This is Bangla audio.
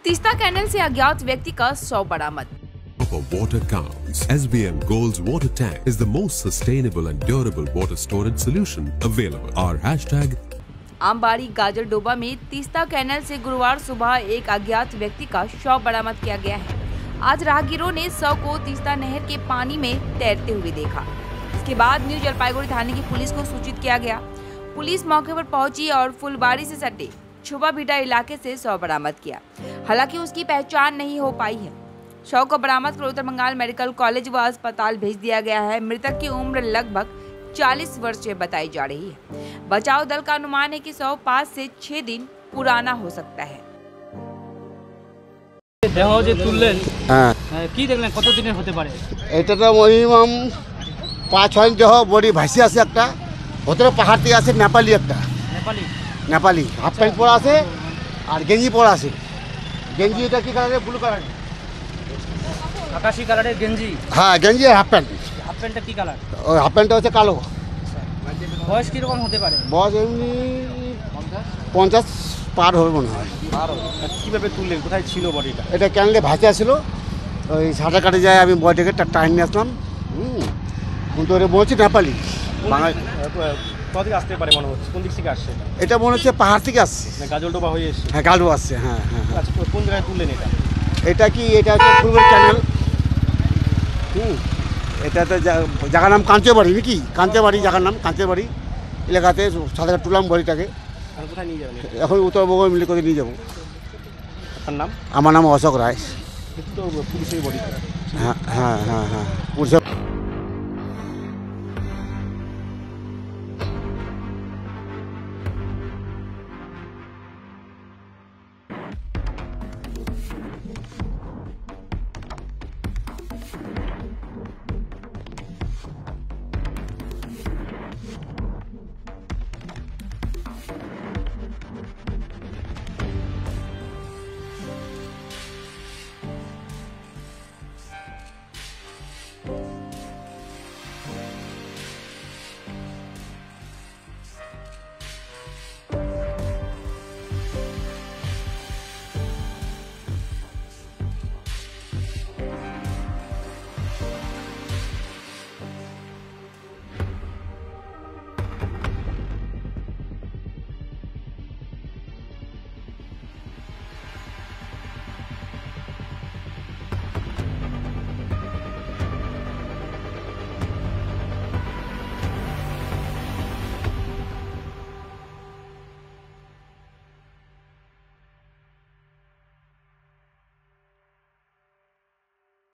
तीस्ता कैनाल से अज्ञात व्यक्ति का शव बरामद। Water counts. SBM Gold's water tank is the most sustainable and durable water storage solution available. Our hashtag Ambari गाजर डोबा में तीस्ता कैनाल से गुरुवार सुबह एक अज्ञात व्यक्ति का शव बरामद किया गया है। आज राहगीरों ने शव को तीस्ता नहर के पानी में तैरते हुए देखा। इसके बाद न्यू जलपाईगुड़ी थाने की पुलिस को सूचित किया गया। पुलिस मौके पर पहुंची और फुलबाड़ी से सटे छुपा भीटा इलाके से शव बरामद किया। हालांकि उसकी पहचान नहीं हो पाई है। शव को बरामद कर उत्तर बंगाल मेडिकल कॉलेज व अस्पताल भेज दिया गया है। मृतक की उम्र लगभग 40 वर्षीय बताई जा रही है। बचाव दल का अनुमान है कि शव 5 से 6 दिन पुराना हो सकता है। দেহ যে তুললেন কি দেখলেন কতদিনের হতে পারে? এটা তো মিনিমাম 5-6 দেহ বডি ভাসি আছে একটা ভেতরে পাহাড় থেকে আছে নেপালি একটা নেপালি হাফ প্যান্ট পরা আছে আর গেঞ্জি পরা আছে। গেঞ্জি এটা কি কালারের? ব্লু কালারের আকাশী কালারের গেঞ্জি। হ্যাঁ গেঞ্জি আর হাফ প্যান্ট। হাফ প্যান্টটা কি কালার? ওই হাফ প্যান্টটা হচ্ছে কালো। বয়স কিরকম হতে পারে? বয়স এমনি 50 পার হবে মনে হয়। কিভাবে তুললেন? কোথায় ছিল বডিটা? এটা ক্যানেলে ভাসে আসছিল, ওই সাঁতার কাটে যায় আমি বডিটাকে টাইম নিয়ে আসলাম। কিন্তু ওরা বলছি নেপালি বাঙালি। কোথা আসতে পারে মনে হচ্ছে? কোন দিক থেকে আসছে? এটা মনে হচ্ছে পাহাড় থেকে আসছে। গাজলডোবা হয়ে এসছে? হ্যাঁ গাজল আসছে। হ্যাঁ হ্যাঁ। আচ্ছা কোন জায়গায় তুললেন এটা? এটা কি? এটা হচ্ছে ফুলবাড়ি ক্যানেল। এটা তো জায়গার নাম কাঞ্চেবাড়ি নাকি? কাঞ্চেবাড়ি জায়গার নাম কাঞ্চেবাড়ি এলাকাতে সাঁতার তুললাম বডিটাকে। কোথায় নিয়ে যাবেন? এখন উত্তরবঙ্গ মিলে করে নিয়ে যাবো। আপনার নাম? আমার নাম অশোক রায়। তো পুলিশের বডি? হ্যাঁ হ্যাঁ হ্যাঁ হ্যাঁ পুলিশের